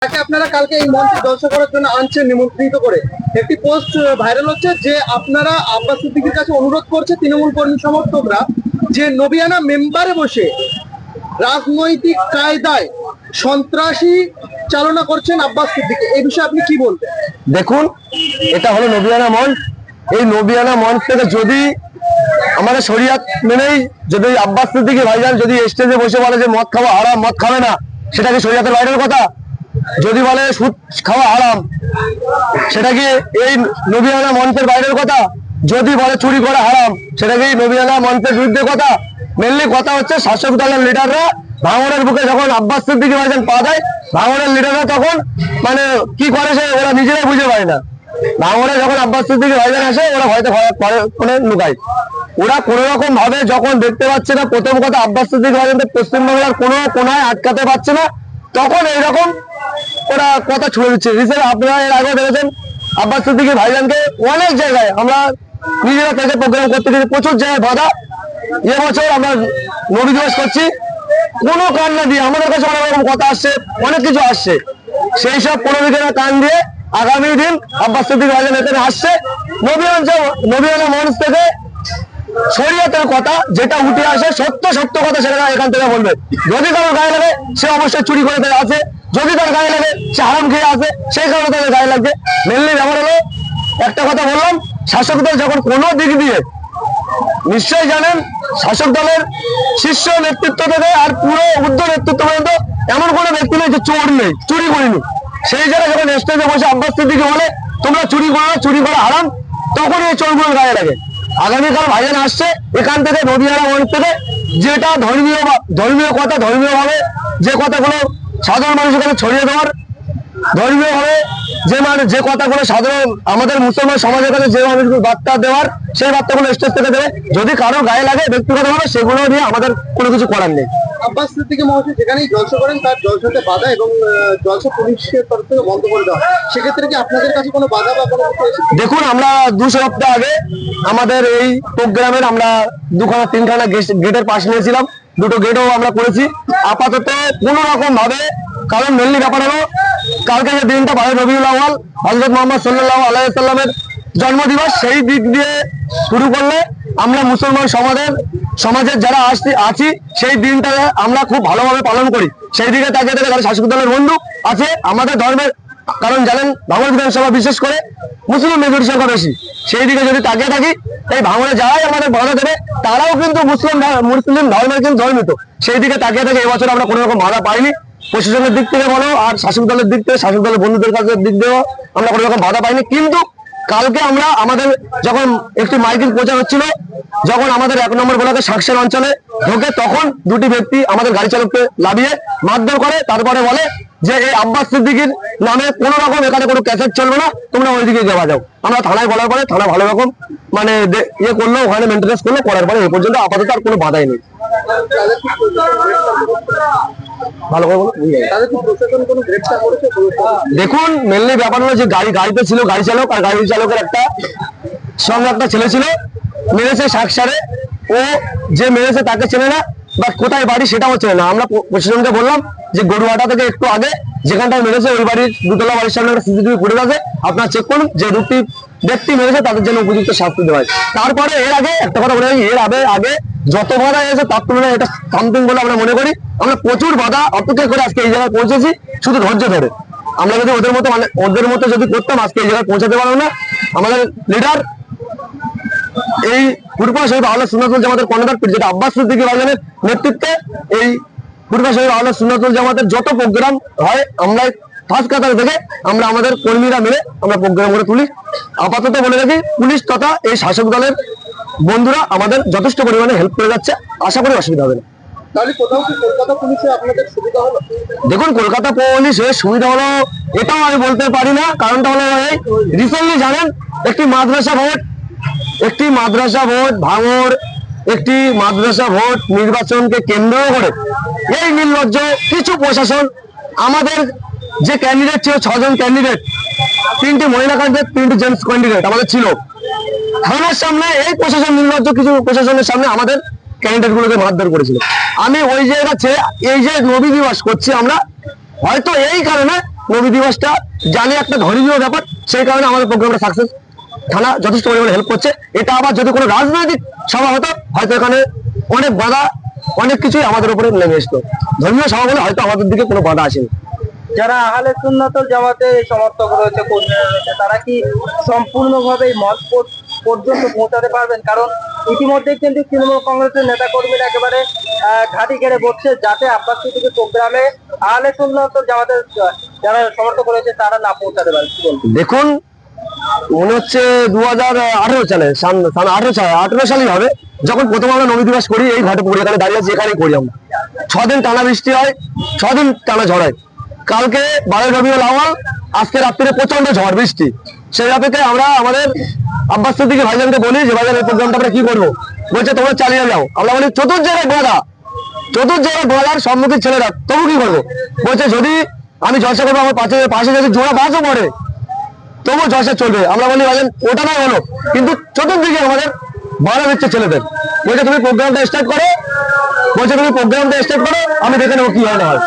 তাকে আপনারা কালকে এই মঞ্চে জলসা করার জন্য আনছেন নিমন্ত্রিত করে। একটি পোস্ট ভাইরাল হচ্ছে যে আপনারা আব্বাস সিদ্দিকীর কাছে অনুরোধ করছে তৃণমূল কর্মী সমর্থকরা যে নবিয়ানা মেম্বারে বসে রাজনৈতিক কায়দায় সন্ত্রাসী চালনা করছেন আব্বাস সিদ্দিকী। এই বিষয়ে আপনি কি বলবেন? দেখুন, এটা হলো নবিয়ানা মঞ্চ। এই নবিয়ানা মঞ্চ থেকে যদি আমাদের শরিয়াত মেনেই যদি আব্বাস সিদ্দিকী ভাইজান যদি স্টেজে বসে বলে যে মদ খাওয়া হারাম, মদ খাবে না, সেটা কি শরিয়াতের বাইরের কথা? যদি বলে সুদ খাওয়া হারাম, সেটা কি এই নবিয়ানা মঞ্চের বাইরের কথা? যদি বলে চুরি করা হারাম, সেটা কি নবিয়ানা মঞ্চের বিরুদ্ধে কথা? মেনলি কথা হচ্ছে শাসক দলের লিডাররা ভাঙড়ের বুকে যখন আব্বাস সিদ্দিকী ভাইজান পা দেয়, ভাঙড়ের লিডাররা তখন মানে কি করে সে ওরা নিজেরাই বুঝে পায় না। ভাঙড়ে যখন আব্বাস সিদ্দিকী ভাইজান আসে ওরা হয়তো পরে লুকায়। ওরা কোন রকম ভাবে যখন দেখতে পাচ্ছে না, প্রথম কথা আব্বাস সিদ্দিকী ভাইজানকে পশ্চিমবাংলার কোনো কোনায় আটকাতে পারছে না, তখন এইরকম ওরা কথা ছুড়ে দিচ্ছে। রিসেন্ট আপনারা এর আগে দেখেছেন আব্বাস সিদ্দিকী ভাইজানকে অনেক জায়গায় আমরা নিজেরা থেকে প্রোগ্রাম করতে গেছি, প্রচুর জায়গায় বাধা। এবছর আমরা নবী দিবস করছি, কোনো কান না দিয়ে আমাদের কাছে অনেক রকম কথা আসছে, অনেক কিছু আসছে। সেই সব কোনো দিকে কান দিয়ে আগামী দিন আব্বাস সিদ্দিকী ভাইজান এখানে আসছে নবিয়ানা মঞ্চ থেকে শরিয়তের কথা যেটা উঠে আসে, সত্য সত্য কথা সেটা এখান থেকে বলবে। যদি কারো গায়ে লাগে সে অবশ্যই চুরি করে তার আছে, যদি তার গায়ে লাগে সে হারাম খেয়ে আছে, সেই কারণে তাদের গায়ে লাগবে। মেনলি ব্যাপার হলো একটা কথা বললাম, শাসক দল যখন কোনো দিক দিয়ে, নিশ্চয়ই জানেন শাসক দলের শীর্ষ নেতৃত্ব থেকে আর পুরো ঊর্ধ্ব নেতৃত্ব পর্যন্ত এমন কোনো ব্যক্তি নেই যে চোর নেই, চুরি করিনি। সেই জায়গায় যখন স্টেজে বসে আব্বাস সিদ্দিকী বলে তোমরা চুরি করো না, চুরি করা হারাম, তখন এই চোরগুলোর গায়ে লাগে। আগামীকাল ভাইজান আসছে এখান থেকে নদিয়ানা মঞ্চ থেকে, যেটা ধর্মীয় কথা, ধর্মীয় ভাবে যে কথাগুলো সাধারণ মানুষের কাছে ছড়িয়ে দেওয়ার, ধর্মীয় ভাবে যে কথাগুলো সাধারণ আমাদের মুসলমান সমাজের কাছে যে বার্তা দেওয়ার, সেই বার্তাগুলো স্টেজ থেকে দেবে। যদি কারো গায়ে লাগে ব্যক্তিগতভাবে, সেগুলো নিয়ে আমাদের কোনো কিছু করার নেই। আব্বাস সিদ্দিকী মহাশয় যেখানেই জলসা করেন তার জলসাতে বাধা এবং জলসা পুলিশের তরফ থেকে বন্ধ করে দেওয়া, সেক্ষেত্রে কি আপনাদের কাছে কোনো বাধা বা কোনো কিছু এসেছে? দেখুন, আমরা 2 সপ্তাহ আগে আমাদের এই প্রোগ্রামের আমরা 2-3খানা গেটের পাশ নিয়েছিলাম, 2টো গেটও আমরা করেছি। আপাতত কোন রকম ভাবে, কারণ মেনলি ব্যাপার হলো কালকে যে দিনটা 12 রবিউল আউয়াল হযরত মুহাম্মদ সাল্লাল্লাহু আলাইহি ওয়াসাল্লামের জন্মদিবস, সেই দিক দিয়ে শুরু করলে আমরা মুসলমান সমাজের যারা আছি সেই দিনটা আমরা খুব ভালোভাবে পালন করি। সেই দিকে তাকিয়ে থেকে যারা শাসক দলের বন্ধু আছে আমাদের ধর্মের, কারণ জানেন ভাঙড় বিধানসভা বিশেষ করে মুসলিম মেজরিটি সংখ্যা বেশি, সেই দিকে যদি তাকিয়ে থাকি, এই ভাঙড়ে যারাই আমাদের বাধা দেবে তারাও কিন্তু মুসলিম ধর্মের কিন্তু ধর্মিত। সেই দিকে তাকিয়ে থাকে এবছর আমরা কোনো রকম বাধা পাইনি, প্রশাসনের দিক থেকে বলো আর শাসক দলের দিক থেকে, শাসক দলের বন্ধুদের কাছে দিক দিয়েও আমরা কোনো রকম বাধা পাইনি। কিন্তু কালকে আমরা আমাদের যখন একটি মাইকিং প্রচার হচ্ছিল, যখন আমাদের 1 নম্বর ব্লকে শাকসের অঞ্চলে ঢোকে, তখন 2টি ব্যক্তি আমাদের গাড়ি চালককে লাভিয়ে মারধর করে, তারপরে বলে যে এই আব্বাস সিদ্দিকীর নামে কোনো রকম এখানে কোনো ক্যাসেট চলবে না, তোমরা ওইদিকে যাওয়া যাও। আমরা থানায় বলার পরে থানা ভালো রকম মানে ইয়ে করলো, ওখানে মেনটেন্স করলো, করার পরে এ পর্যন্ত আপাতত আর কোনো বাধাই নেই। ভালো করে দেখুন, মেনলি ব্যাপার হলো যে গাড়িতে ছিল গাড়ি চালক, আর গাড়ি চালকের সঙ্গে একটা ছেলে ছিল, মেরেছে শাকসারে। ও যে মেরেছে তাকে চেনে না, বা কোথায় বাড়ি সেটাও চেনে না। আমরা প্রশাসনকে বললাম যে গরুহাটা থেকে একটু আগে যেখানটায় মেরেছে ওই বাড়ির 2তলা বাড়ির সামনে একটা সিসিটিভি ফুটেজ আছে, আপনারা চেক করুন, যে 2টি ব্যক্তি মেরেছে তাদের জন্য উপযুক্ত শাস্তি দেওয়া হয়। তারপরে এর আগে একটা কথা বলে, এর আগে যত বাধা এসেছে তার তুলনায় এটা সামথিং বলে আমরা মনে করি। আমরা প্রচুর বাধা অপেক্ষা করে আজকে এই জায়গায় পৌঁছেছি, শুধু ধৈর্য ধরে। আমরা যদি ওদের মতো যদি করতাম আজকে এই জায়গায় পৌঁছাতে পারবো না। আমাদের লিডার এই ফুরফুরা শরীফ আহলে সুন্নাতুল জামাতের কর্ণধার যেটা আব্বাস সিদ্দিকী ভাইজানের নেতৃত্বে, এই ফুরফুরা শরীফ আহলে সুন্নাতুল জামাতের যত প্রোগ্রাম হয় আমরা ফার্স্ট কাতার থেকে আমরা আমাদের কর্মীরা মিলে আমরা প্রোগ্রাম করে তুলি। আপাতত বলে রাখি, পুলিশ তথা এই শাসক দলের বন্ধুরা আমাদের যথেষ্ট পরিমাণে হেল্প করে যাচ্ছে, আশা করি অসুবিধা হবে না। দেখুন, কলকাতা পুলিশের সুবিধা হলো এটাও আমি বলতে পারি না, কারণটা হলো এই রিসেন্টলি জানেন একটি মাদ্রাসা ভোট ভাঙড়, একটি মাদ্রাসা ভোট নির্বাচনকে কেন্দ্র করে এই নির্লজ্জ কিছু প্রশাসন আমাদের যে ক্যান্ডিডেট ছিল 6 জন ক্যান্ডিডেট, 3টি মহিলা ক্যান্ডিডেট, 3টি জেন্টস ক্যান্ডিডেট আমাদের ছিল, থানার সামনে এই প্রশাসন নির্লজ্জ কিছু প্রশাসনের সামনে আমাদের ক্যান্ডিডেট গুলোকে মারধর করেছিল। আমি ওই জায়গা এই যে নবী দিবস করছি আমরা, হয়তো এই কারণে নবী দিবসটা জানি একটা ধর্মীয় ব্যাপার, সেই কারণে আমাদের প্রোগ্রামটা সাকসেস। থানা যথেষ্ট পরিমাণে হেল্প করছে। এটা আবার যদি কোনো রাজনৈতিক সভা হতো, হয়তো এখানে অনেক বাধা, অনেক কিছুই আমাদের উপরে নেমে আসতো। ধর্মীয় সভা বলে হয়তো আমাদের দিকে কোনো বাধা আসেনি। যারা আহলে সুন্নাতুল জামাতে সমর্থক রয়েছে, কর্মীরা রয়েছে, তারা কি সম্পূর্ণভাবে এই মত পর্যন্ত পৌঁছাতে পারবেন? কারণ ইতিমধ্যে কিন্তু তৃণমূল কংগ্রেসের নেতা কর্মীরা একেবারে ঘাঁটি ঘেরে বসছে, যাতে আব্বাস সিদ্দিকী প্রোগ্রামে আহলে সুন্নাতুল জামাতের যারা সমর্থক রয়েছে তারা না পৌঁছাতে পারে। কি বলবেন? দেখুন, মনে হচ্ছে 2018 সালে 18 সালেই হবে, যখন প্রথম আমরা নবী দিবস করি, এই ঘাটে পড়ি, এখানে দাঁড়িয়ে আছি, এখানেই করি আমরা। 6 দিন টানা বৃষ্টি হয়, 6 দিন টানা ঝড় হয়। কালকে 12 রবিউল আউয়াল, আজকে রাত্রে প্রচন্ড ঝড় বৃষ্টি। সেই অপেক্ষায় আমরা আমাদের আব্বাস সিদ্দিকী ভাইজানকে বলি যে ভাইজান এই প্রোগ্রামটা আমরা কি করবো? বলছে তোমরা চালিয়ে যাও। আমরা বলি চতুর্জায়গায় বাধার সম্মুখীন ছেলেরা, তবু কি করবো? বলছে যদি আমি জলসা করবো, আমার পাশে যদি জোড়া বাসও পড়ে তবু জলসা চলবে। আমরা বলি ভাইজান ওটা নয় হলো, কিন্তু চতুর্দিকে আমাদের বাধা দিচ্ছে ছেলেদের। বলছে তুমি প্রোগ্রামটা স্টার্ট করো, আমি দেখে নেবো কি হয় না হয়।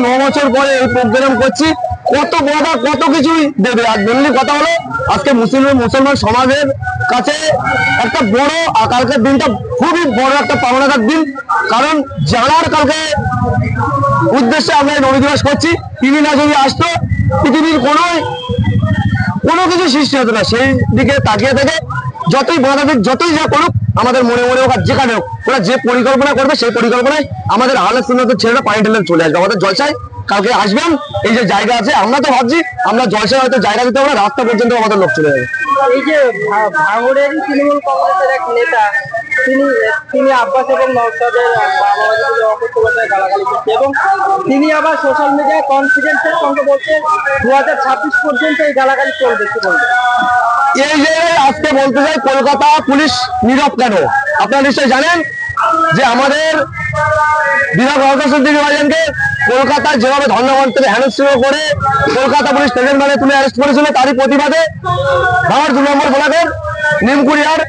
9 বছর পরে এই প্রোগ্রাম করছি, কত বাধা, কত কিছুই দেবে। আর মেনলি কথা হলো, আজকে মুসলমান সমাজের কাছে একটা বড়, কালকের দিনটা খুবই বড় একটা পাওনাদার দিন। কারণ জানার কালকে উদ্দেশ্যে আমরা এই নবী দিবস করছি, তিনি না যদি আসতো, পৃথিবীর কোনো কিছু সৃষ্টি হতো না। সেই দিকে তাকিয়ে থেকে যতই বাধা দিক, যতই যা করুক, আমাদের মনে হোক আর যেখানে হোক, ওরা যে পরিকল্পনা করবে সেই পরিকল্পনায় আমাদের আহলে সুন্নাতের ছেলেরা পানি ঢেলে চলে আসবে আমাদের জলসায়। কালকে আসবেন, এই যে জায়গা আছে, আমরা তো ভাবছি আমরা জলসায় হয়তো জায়গা দিতে পারবো, রাস্তা পর্যন্ত আমাদের লোক চলে যাবে। এই যে ভাঙড়ের তৃণমূল কংগ্রেসের এক নেতা, তিনি আব্বাস এবং নওশাদের গালাগালি করছে, এবং তিনি আবার সোশ্যাল মিডিয়ায় কনফিডেন্সের সঙ্গে বলছে 2026 পর্যন্ত এই গালাগালি চলবে। কি বলবেন? এই যে আজকে বলতে চাই, কলকাতা পুলিশ নীরব কেন? আপনারা নিশ্চয়ই জানেন যে আমাদের বিধায়ক আব্বাস সিদ্দিকী ভাইজানকে কলকাতায় যেভাবে ধর্নামঞ্চ থেকে হেনস্থা করে কলকাতা পুলিশ স্টেশন মানে তুলে অ্যারেস্ট করেছিল, তারই প্রতিবাদে ভাঙড় 2 নম্বর ব্লকের নিমকুড়িয়ার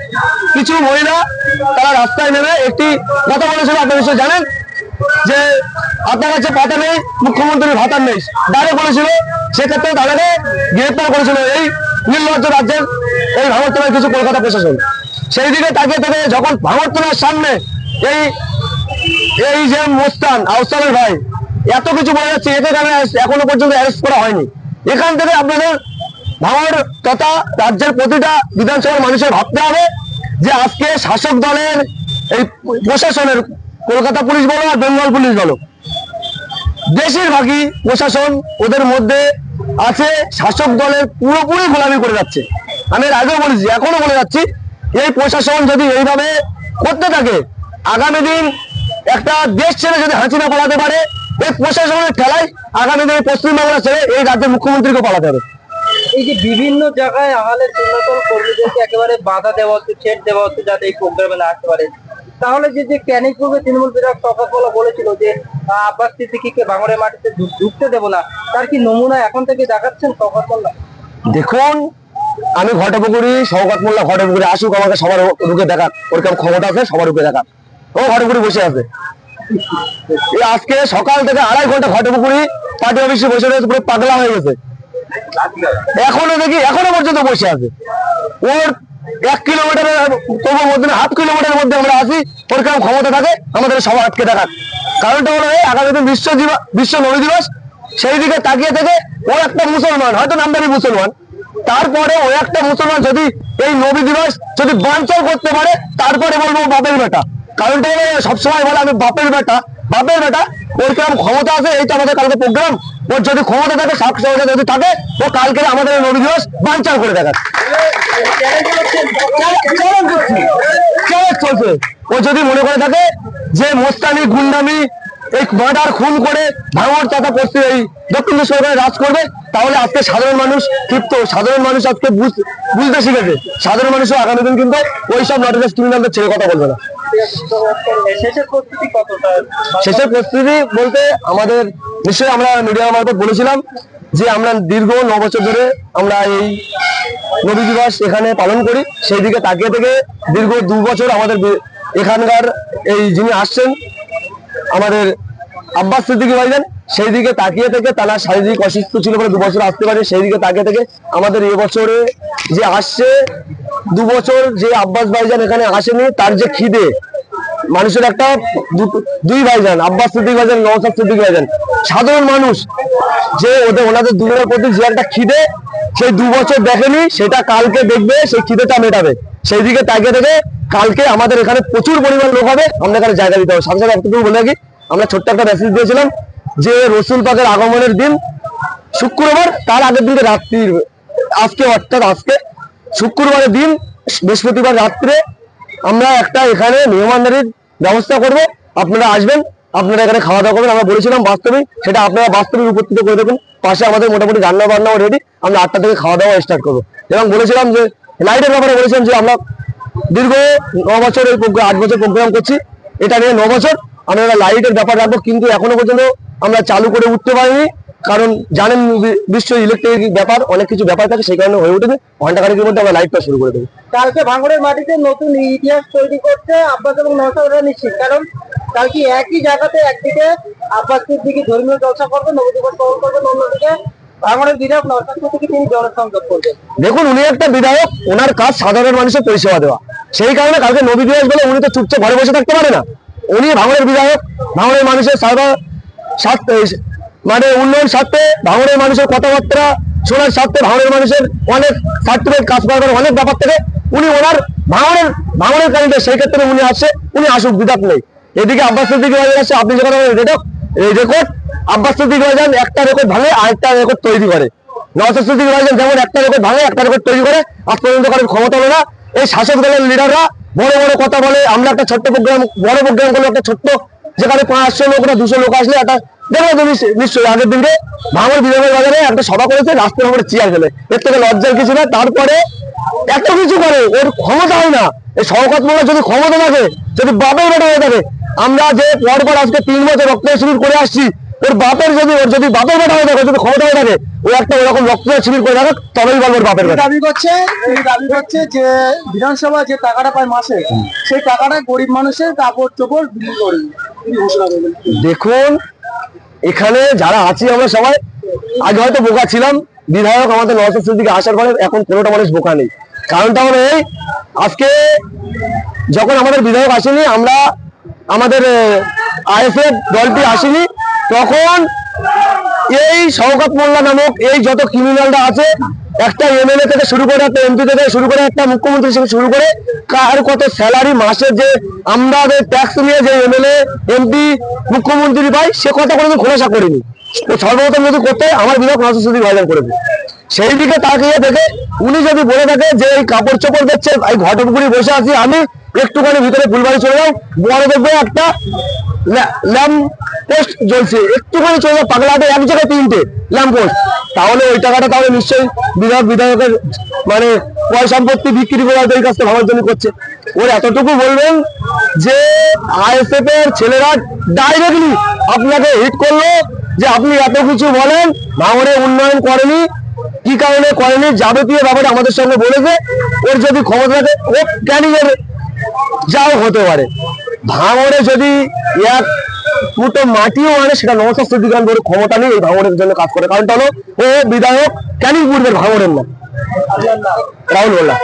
কিছু মহিলা তারা রাস্তায় নেমে একটি কথা বলেছিল। আপনারা নিশ্চয়ই জানেন যে আপনার কাছে পাতা নেই, মুখ্যমন্ত্রীর ভাতা নেই, ডাইরেক্ট বলেছিল। সেক্ষেত্রে তাদেরকে গ্রেপ্তার করেছিল এই নির্লজ্জ রাজ্যের এই ভাঙড়তলার কিছু কলকাতা প্রশাসন। সেই দিকে তাকিয়ে থেকে যখন ভাঙড়তলার সামনে এই যে মোস্তান আউসালের ভাই এত কিছু বলা যাচ্ছে, এতে কারণে এখনো পর্যন্ত অ্যারেস্ট করা হয়নি। এখান থেকে আপনাদের ভাঙড় তথা রাজ্যের প্রতিটা বিধানসভার মানুষের ভাবতে হবে যে আজকে শাসক দলের এই প্রশাসনের, কলকাতা পুলিশ বলো আর বেঙ্গল পুলিশ বলো, বেশিরভাগই প্রশাসন ওদের মধ্যে আছে শাসক দলের পুরোপুরি গোলামি করে যাচ্ছে। আমি এর আগেও বলেছি, এখনো বলে যাচ্ছি, এই প্রশাসন যদি এইভাবে করতে থাকে, আগামী দিন একটা দেশ ছেড়ে যদি হাসিনা পালাতে পারে, এই প্রশাসনের খেলায় আগামী দিনে পশ্চিমবাংলা ছেড়ে এই রাজ্যের মুখ্যমন্ত্রীকে পালাতে হবে। এই যে বিভিন্ন জায়গায় আহলে সুন্নাতুল কর্মীদেরকে একেবারে বাধা দেওয়া হচ্ছে, ছেদ দেওয়া হচ্ছে যাতে এই প্রোগ্রামে না আসতে পারে, তাহলে যে ক্যানিং পূর্বে তৃণমূল বিধায়ক শওকত মোল্লা বলেছিল যে আব্বাস সিদ্দিকীকে ভাঙড়ের মাটিতে ঢুকতে দেবো না, তার কি নমুনা এখন থেকে দেখাচ্ছেন শওকত মোল্লা? দেখুন, আমি ঘটপুকুরি, শওকত মোল্লা ঘটপুকুরি আসুক, আমাকে সবার রুখে দেখাক, ওরকম ক্ষমতা আছে, সবার রুখে দেখাক। ও ঘটপুকুরি বসে আছে, আজকে সকাল থেকে 2.5 ঘন্টা ঘটপুকুরি পার্টি অফিসে বসে রয়েছে, পুরো পাগলা হয়ে গেছে। এখনো পর্যন্ত বসে আছে। ওর 1 কিলোমিটারের তবুর মধ্যে, 1/2 কিলোমিটারের মধ্যে আমরা আসি, ওর কেমন ক্ষমতা থাকে আমাদের সবার আটকে থাকার। কারণটা হলো আগামী দিন বিশ্ব নবী দিবস, সেই দিকে তাকিয়ে থেকে ও একটা মুসলমান, হয়তো নামদারি মুসলমান, তারপরে ও একটা মুসলমান যদি এই নবী দিবস যদি বানচাল করতে পারে, তারপরে বলবো বাপের বেটা। কারণটা হলো সবসময় বলে আমি বাপের বেটা, ওর কেমন ক্ষমতা আছে, এইটা আমাদের কালকে প্রোগ্রাম। ওর যদি ক্ষমতা থাকে, সাক্ষরতা যদি থাকে, ও কালকে আমাদের নবী দিবস বানচাল করে দেখার চলছে। ও যদি মনে করে থাকে যে মোস্তানি গুন্ডামি এই মার্ডার খুন করে ভাঙড় তথা পশ্চিম এই দক্ষিণ সরকারে রাজ করবে, তাহলে আজকে সাধারণ মানুষ ক্ষিপ্ত, সাধারণ মানুষ আজকে বুঝতে শিখেছে। সাধারণ মানুষও আগামী দিন কিন্তু ওইসব নটরাজ ক্রিমিনালদের ছেড়ে কথা বলবে না। শেষের প্রস্তুতি বলতে আমাদের নিশ্চয়ই আমরা মিডিয়ার মারফত বলেছিলাম যে আমরা দীর্ঘ 9 বছর ধরে আমরা এই নবী দিবস এখানে পালন করি। সেই দিকে তাকিয়ে থেকে দীর্ঘ 2 বছর আমাদের এখানকার এই যিনি আসছেন আমাদের আব্বাস সিদ্দিকী ভাইজান সেই দিকে তাকিয়ে থেকে তারা শারীরিক অসুস্থ ছিল বলে 2 বছর আসতে পারে, সেই দিকে তাকিয়ে থেকে আমাদের এবছরে যে আসছে 2 বছর যে আব্বাস ভাইজান এখানে আসেনি, তার যে খিদে মানুষের একটা দুই ভাইজান আব্বাস সিদ্দিকী ভাইজান, নওশাদ সিদ্দিকী ভাইজান, সাধারণ মানুষ যে ওনাদের দুজনের প্রতি যে একটা খিদে সেই 2 বছর দেখেনি, সেটা কালকে দেখবে, সেই খিদেটা মেটাবে। সেই দিকে তাকিয়ে থেকে কালকে আমাদের এখানে প্রচুর পরিমাণ লোক হবে, আমরা এখানে জায়গা দিতে হবে। সাথে সাথে একটু বলে রাখি, আমরা ছোট্ট একটা মেসেজ দিয়েছিলাম যে রসুল পাকের আগমনের দিন শুক্রবার, তার আগের দিনকে রাত্রির আজকে অর্থাৎ আজকে শুক্রবারের দিন বৃহস্পতিবার রাত্রে আমরা একটা এখানে মেহমানদারির ব্যবস্থা করব, আপনারা আসবেন, আপনারা এখানে খাওয়া দাওয়া করবেন। আমরা বলেছিলাম বাস্তবিক সেটা আপনারা বাস্তবিক উপস্থিত করে দেবেন। পাশে আমাদের মোটামুটি রান্না বান্নাও রেডি, আমরা 8টা থেকে খাওয়া দাওয়া স্টার্ট করবো। এবং বলেছিলাম যে লাইটের ব্যাপারে বলেছিলাম যে আমরা দীর্ঘ 9 বছর এই 8 বছর প্রোগ্রাম করছি, এটা নিয়ে 9 বছর আমরা লাইটের ব্যাপার রাখবো, কিন্তু এখনো পর্যন্ত আমরা চালু করে উঠতে পারিনি, কারণ জানেন বিশ্ব ইলেকট্রিক ব্যাপার, অনেক কিছু ব্যাপার থাকে, সেই কারণে হয়ে উঠেছে। ঘন্টাখানেকের মধ্যে আমরা লাইটটা শুরু করে দেবো। কালকে ভাঙড়ের মাটিতে নতুন ইতিহাস তৈরি করছে আব্বাস এবং নওশাদ নিশ্চিত, কারণ কালকে একই জায়গাতে একদিকে আব্বাস সিদ্দিকী ধর্মীয় জলসা করবেন, নবদিবস পালন করবেন, অন্যদিকে ভাঙড়ের বিধায়ক নওশাদ সিদ্দিকী তিনি জনসংযোগ করবেন। দেখুন, উনি একটা বিধায়ক, ওনার কাজ সাধারণ মানুষের পরিষেবা দেওয়া, সেই কারণে কালকে নবী দিবস বলে উনি তো চুপচাপ ঘরে বসে থাকতে পারে না। উনি ভাঙড়ের বিধায়ক, ভাঙড়ের মানুষের মানে উন্নয়ন স্বার্থে, ভাঙড়ের মানুষের কথাবার্তা শোনার স্বার্থে, ভাঙড়ের মানুষের অনেক সার্টিফিকেট কাজ করার অনেক ব্যাপার থেকে উনি ওনার ভাঙড়ের ক্যান্ডিডেট, সেই ক্ষেত্রে উনি আসছে, উনি আসুক, বিধাত নেই। এদিকে আব্বাস সিদ্দিকী ভাইজান আসছে, আপনি যেখানে রেকর্ড আব্বাস সিদ্দিকী ভাইজান একটা রেকর্ড ভাঙে আরেকটা রেকর্ড তৈরি করে, নওশাদ সিদ্দিকী ভাইজান যেমন একটা রেকর্ড ভাঙে একটা রেকর্ড তৈরি করে, আজ পর্যন্ত কারোর ক্ষমতা হলো না। এই শাসক দলের লিডাররা বড় বড় কথা বলে, আমরা একটা ছোট্ট প্রোগ্রাম, বড় প্রোগ্রাম করলে একটা ছোট্ট যেখানে 500 লোক না 200 লোক আসলে একটা দেখো তুমি নিশ্চয়ই আগের দিনকে ভাঙড় বিধানের বাজারে একটা সভা করেছে, রাস্তার উপরে চেয়ার ফেলে, এর থেকে লজ্জার কিছু না। তারপরে এত কিছু করে, ওর ক্ষমতা হয় না। এই শওকত মোল্লার যদি ক্ষমতা থাকে, যদি বাপের বেটা হয়ে থাকে, আমরা যে পর আজকে 3 বছর রক্ত শিবির করে আসছি, ওর যদি বাপের বেটা হয়ে থাকে, যদি ক্ষমতা হয়ে থাকে, ও একটা ওরকম রক্ত শিবির করে থাকে, তবেই বলবো বাপের বেটা। দাবি করছে যে বিধানসভা যে টাকাটা পায় মাসে, সেই টাকাটা গরিব মানুষের কাপড় চোপড় বিক্রি করে ঘোষণা করবেন। দেখুন, এখানে যারা আছি আমরা সবাই আগে হয়তো বোকা ছিলাম, বিধায়ক আমাদের নওশাদ সিদ্দিকী আসার পরে এখন কোনোটা মানুষ বোকা নেই। কারণটা হলো এই, আজকে যখন আমাদের বিধায়ক আসেনি, আমরা আমাদের আইএসএফ দলটি আসেনি, তখন এই শওকত মোল্লা নামক এই যত ক্রিমিনালরা আছে, একটা এমএলএ থেকে শুরু করে, একটা এমপি থেকে শুরু করে, একটা মুখ্যমন্ত্রী থেকে শুরু করে, কার কত স্যালারি মাসে যে আমাদের ট্যাক্স নিয়ে যে এমএলএ এমপি মুখ্যমন্ত্রী পাই, সে কথা কোনোদিন খোলাসা করিনি। তো সর্বপ্রথম যদি করতে আমার বিধায়ক নওশাদ সিদ্দিকী ভাইজান করেছে, সেই দিকে তাকিয়ে দেখে উনি যদি বলে থাকে যে এই কাপড় চোপড় দেখছে, এই ঘটকপুরি বসে আছি আমি, একটুখানি ভিতরে ফুলবাড়ি চলে যাও, বড় দেখবে একটা ল্যাম্প পোস্ট জ্বলছে, একটুখানি চলে যাও পাগলাটে, এক জায়গায় 3টে ল্যাম্প পোস্ট, তাহলে ওই টাকাটা তাহলে নিশ্চয়ই বিধায়কের মানে পয় সম্পত্তি বিক্রি করে এই কাজটা ভাবার জন্য করছে। ওর এতটুকু বলবেন যে আইএসএফ এর ছেলেরা ডাইরেক্টলি আপনাকে হিট করলো যে আপনি এত কিছু বলেন, ভাঙড়ে উন্নয়ন করেনি, কি কারণে করেনি, যাবতীয় ব্যাপারে আমাদের সঙ্গে বলেছে। ওর যদি ক্ষমতা থাকে, ও ক্যানিং এর যাও হতে পারে, ভাঙড়ে যদি 1 ফুটো মাটিও আনে, সেটা নওশাদ সিদ্দিকী ভাইজানের ক্ষমতা নেই এই ভাঙড়ের জন্য কাজ করে। কারণটা হলো ও বিধায়ক ক্যানিং পূর্বের, ভাঙড়ের না। রাহুল মোল্লা।